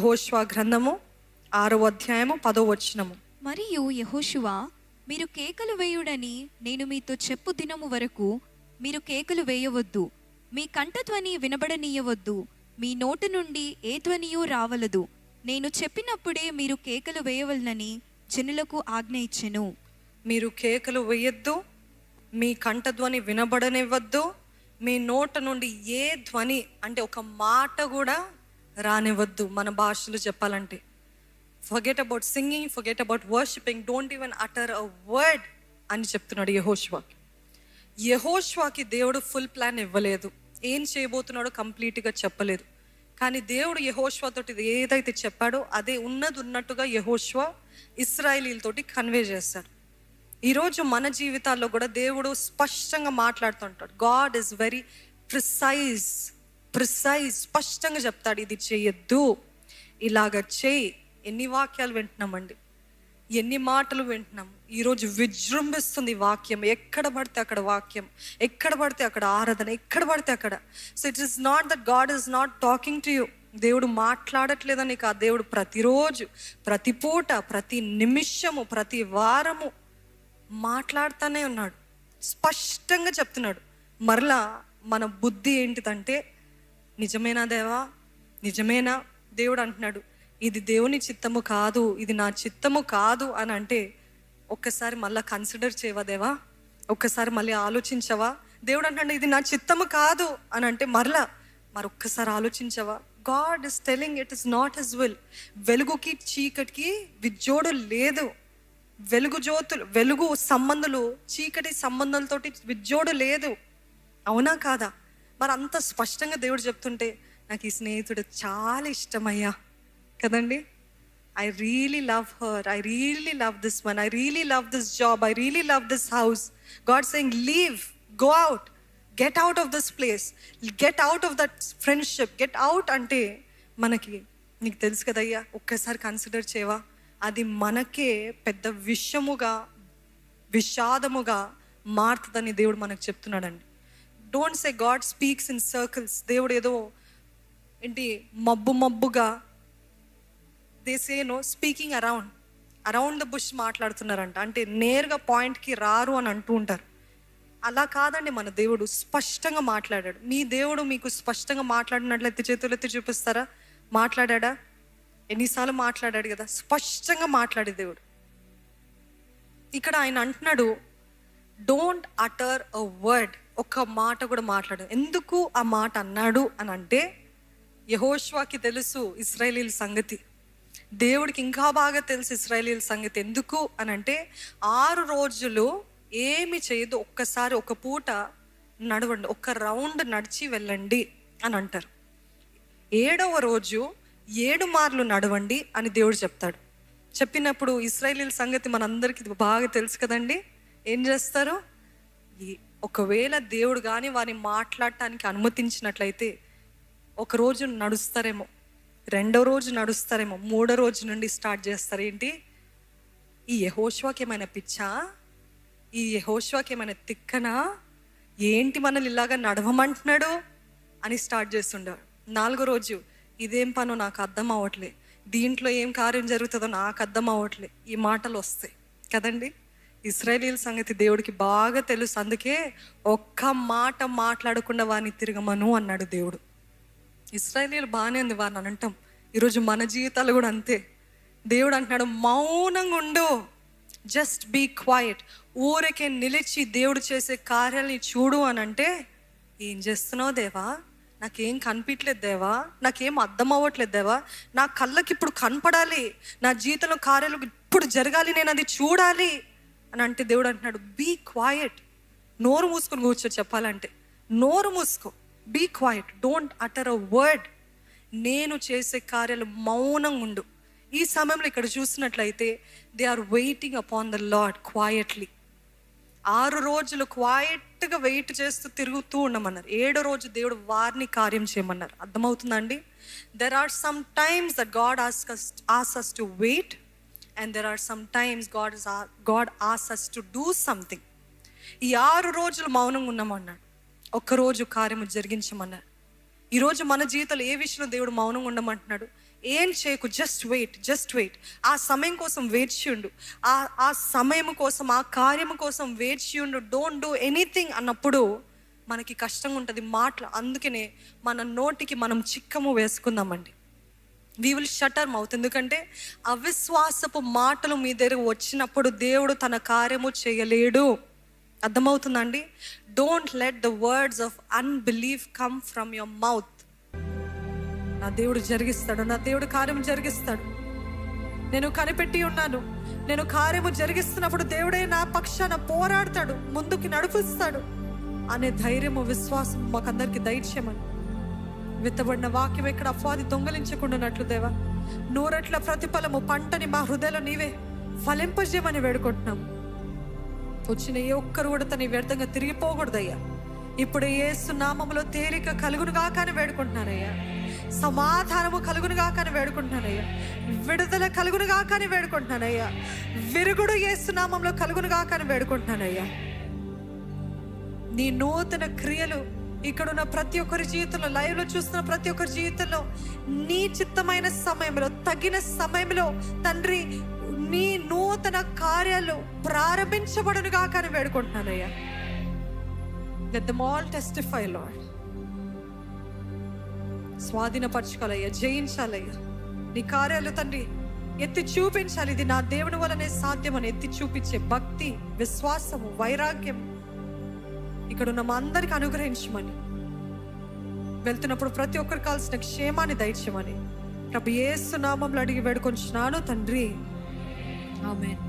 యెహోషువ గ్రంథము 6వ అధ్యాయము 10వ వచనము. మరియు యెహోషువ, మీరు కేకలు వేయుడని నేను మీతో చెప్పు దినము వరకు మీరు కేకలు వేయవద్దు, మీ కంఠధ్వని వినబడనీయవద్దు, మీ నోటి నుండి ఏ ధ్వనియూ రావలదు. నేను చెప్పినప్పుడే మీరు కేకలు వేయవలనని జనులకు ఆజ్ఞ ఇచ్చెను. మీరు కేకలు వేయొద్దు, మీ కంఠధ్వని వినబడనివ్వద్దు, మీ నోట నుండి ఏ ధ్వని అంటే ఒక మాట కూడా రానివ్వద్దు. మన భాషలో చెప్పాలంటే forget about singing, forget about worshipping, don't even utter a word అని చెప్తున్నాడు యెహోషువకి. యెహోషువకి దేవుడు ఫుల్ ప్లాన్ ఇవ్వలేదు, ఏం చేయబోతున్నాడో కంప్లీట్గా చెప్పలేదు. కానీ దేవుడు యెహోషువ తోటి ఏదైతే చెప్పాడో అదే ఉన్నది ఉన్నట్టుగా యెహోషువ ఇశ్రాయేలీలతోటి కన్వే చేస్తాడు. ఈరోజు మన జీవితాల్లో కూడా దేవుడు స్పష్టంగా మాట్లాడుతుంటాడు. గాడ్ ఈజ్ వెరీ ప్రిసైజ్ స్పష్టంగా చెప్తాడు, ఇది చేయొద్దు, ఇలాగ చేయి. ఎన్ని వాక్యాలు వింటున్నామండి, ఎన్ని మాటలు వింటున్నాం. ఈరోజు విజృంభిస్తుంది వాక్యం, ఎక్కడ పడితే అక్కడ వాక్యం, ఎక్కడ పడితే అక్కడ ఆరాధన, ఎక్కడ పడితే అక్కడ. So it is not that God is not talking to you. దేవుడు మాట్లాడట్లేదని కాదు, దేవుడు ప్రతిరోజు, ప్రతి పూట, ప్రతి నిమిషము, ప్రతి వారము మాట్లాడుతూనే ఉన్నాడు, స్పష్టంగా చెప్తున్నాడు. మరలా మన బుద్ధి ఏంటిదంటే, నిజమేనా దేవా, నిజమేనా? దేవుడు అంటున్నాడు, ఇది దేవుని చిత్తము కాదు, ఇది నా చిత్తము కాదు అని అంటే ఒక్కసారి మళ్ళీ కన్సిడర్ చేయవా దేవా, ఒక్కసారి మళ్ళీ ఆలోచించవా? దేవుడు అంటున్నాడు, ఇది నా చిత్తము కాదు అని అంటే మరొక్కసారి ఆలోచించవా? God is telling it is not his will. వెలుగుకి చీకటికి విజ్జోడు లేదు. వెలుగు సంబంధాలు చీకటి సంబంధాలతోటి విజ్జోడు లేదు. అవునా కాదా? మరి అంత స్పష్టంగా దేవుడు చెప్తుంటే నాకు ఈ స్నేహితుడు చాలా ఇష్టమయ్యా కదండి. I really love her, I really love this one, I really love this job, I really love this house. God saying leave, go out, get out of this place, get out of that friendship, get out అంటే మనకి, నీకు తెలుసు కదయ్యా, ఒక్కసారి consider చేయవా? అది మనకే పెద్ద విషాదముగా మారుతుందని దేవుడు మనకు చెప్తున్నాడండి. Don't say God speaks in circles. దేవుడు ఏదో ఏంటి మబ్బుగా they say no speaking around the bush మాట్లాడుతున్నారంట, అంటే నేరుగా పాయింట్కి రారు అని అంటూ ఉంటారు. అలా కాదండి, మన దేవుడు స్పష్టంగా మాట్లాడాడు. మీ దేవుడు మీకు స్పష్టంగా మాట్లాడినట్లయితే చేతులెత్తి చూపిస్తారా? మాట్లాడా? ఎన్నిసార్లు మాట్లాడాడు కదా, స్పష్టంగా మాట్లాడే దేవుడు. ఇక్కడ ఆయన అంటున్నాడు, డోంట్ అటర్ అ వర్డ్, ఒక్క మాట కూడా మాట్లాడు. ఎందుకు ఆ మాట అన్నాడు అని అంటే, యెహోషువకి తెలుసు ఇశ్రాయేలీల సంగతి, దేవుడికి ఇంకా బాగా తెలుసు ఇశ్రాయేలీల సంగతి. ఎందుకు అని అంటే 6 రోజులు ఏమి చేయదు, ఒక్కసారి ఒక పూట నడవండి, ఒక రౌండ్ నడిచి వెళ్ళండి అని అంటారు. 7వ రోజు 7 మార్లు నడవండి అని దేవుడు చెప్తాడు. చెప్పినప్పుడు ఇశ్రాయేలీల సంగతి మనందరికీ బాగా తెలుసు కదండి. ఏం చేస్తారు? ఒకవేళ దేవుడు కానీ వారిని మాట్లాడటానికి అనుమతించినట్లయితే ఒక రోజు నడుస్తారేమో, 2వ రోజు నడుస్తారేమో, 3వ రోజు నుండి స్టార్ట్ చేస్తారు. ఏంటి, ఈ యెహోషువకి ఏమైనా పిచ్చా, ఈ యెహోషువకి ఏమైనా తిక్కనా, ఏంటి మనల్ని ఇలాగా నడవమంటున్నాడు అని స్టార్ట్ చేస్తుండారు. 4వ రోజు, ఇదేం పనో నాకు అర్థం అవ్వట్లే, దీంట్లో ఏం కార్యం జరుగుతుందో నాకు అర్థం అవ్వట్లే, ఈ మాటలు వస్తాయి కదండి. ఇశ్రాయేలీల సంగతి దేవుడికి బాగా తెలుసు, అందుకే ఒక్క మాట మాట్లాడకుండా వారిని తిరగమను అన్నాడు దేవుడు. ఇశ్రాయేలీలు బాగానే ఉంది వారిని అంటాం. ఈరోజు మన జీవితాలు కూడా అంతే. దేవుడు అంటున్నాడు, మౌనంగా ఉండు, జస్ట్ బీ క్వైట్. ఊరికే నిలిచి దేవుడు చేసే కార్యాలని చూడు అని అంటే, ఏం చేస్తున్నావు దేవా, నాకేం కనిపించలేదు దేవా, నాకేం అర్థం అవ్వట్లేదు దేవా, నా కళ్ళకి ఇప్పుడు కనపడాలి, నా జీవితంలో కార్యాలు ఇప్పుడు జరగాలి, నేను అది చూడాలి అని అంటే దేవుడు అంటున్నాడు, బీ క్వైట్. నోరు మూసుకొని కూర్చో, చెప్పాలంటే నోరు మూసుకో, be quiet, don't utter a word. నేను చేసే కార్యాలు మౌనంగా ఉండు. ఈ సమయంలో ఇక్కడ చూసినట్లయితే they are waiting upon the lord quietly. 6 రోజులు క్వైట్గా వెయిట్ చేస్తూ తిరుగుతూ ఉండమన్నారు. 7వ రోజు దేవుడు వారిని కార్యం చేయమన్నారు. అర్థమవుతుందండి? There are sometimes that god asks us to wait, and there are some times God asks us to do something. ఈ 6 రోజులు మౌనంగా ఉన్నామన్నాడు, ఒక్కరోజు కార్యము జరిగించమన్నాడు. ఈరోజు మన జీవితంలో ఏ విషయంలో దేవుడు మౌనంగా ఉండమంటున్నాడు? ఏం చేయకు, జస్ట్ వెయిట్. ఆ సమయం కోసం వేచియుండు, ఆ సమయం కోసం, ఆ కార్యము కోసం వేచియుండు. డోంట్ డూ ఎనీథింగ్ అన్నప్పుడు మనకి కష్టంగా ఉంటుంది మాటలు. అందుకనే మన నోటికి మనం చిక్కము వేసుకుందామండి. We will shut our mouth. ఎందుకంటే అవిశ్వాసపు మాటలు మీ దగ్గర వచ్చినప్పుడు దేవుడు తన కార్యము చేయలేడు. అర్థమవుతుందండి? Don't let the words of unbelief come from your mouth. నా దేవుడు జరిగిస్తాడు, నా దేవుడు కార్యము జరిగిస్తాడు. నేను కనిపెట్టి ఉన్నాను, నేను కార్యము జరిగిస్తున్నప్పుడు దేవుడే నా పక్షాన పోరాడతాడు, ముందుకి నడిపిస్తాడు అనే ధైర్యము, విశ్వాసం మాకందరికి దయచేయమని. విత్తబడిన వాక్యం ఎక్కడ అపవాది దొంగలించకుండానట్లు దేవా, నూరట్ల ప్రతిఫలము పంటని మా హృదయంలో నీవే ఫలింపజేయమని వేడుకుంటున్నాము. వచ్చిన ఏ ఒక్కరు కూడా తన వ్యర్థంగా తిరిగిపోకూడదయ్యా. ఇప్పుడు యేసు నామములో తేలిక కలుగునుగా కానీ వేడుకుంటున్నానయ్యా, సమాధానము కలుగునుగా కానీ వేడుకుంటున్నానయ్యా, విడుదల కలుగునుగా కానీ వేడుకుంటున్నానయ్యా, విరుగుడు యేసు నామంలో కలుగునుగా కానీ వేడుకుంటున్నానయ్యా. నీ నూతన క్రియలు ఇక్కడున్న ప్రతి ఒక్కరి జీవితంలో, లైవ్లో చూస్తున్న ప్రతి ఒక్కరి జీవితంలో నీ చిత్తమైన సమయంలో, తగిన సమయంలో తండ్రి నీ నూతన కార్యాలు ప్రారంభించబడునుగా కానీ వేడుకుంటున్నానయ్యా. Let them all testify, Lord. స్వాధీనపరచుకోవాలయ్యా, జయించాలయ్యా. నీ కార్యాలు తండ్రి ఎత్తి చూపించాలి. ఇది నా దేవుని వలనే సాధ్యమని ఎత్తి చూపించే భక్తి, విశ్వాసము, వైరాగ్యం ఇక్కడున్న మా అందరికి అనుగ్రహించమని, వెళ్తున్నప్పుడు ప్రతి ఒక్కరికి కావాల్సిన క్షేమాన్ని దయచేయమని ప్రభు యేసు నామములో అడిగి వేడుకొంచున్నాను తండ్రి. ఆమేన్.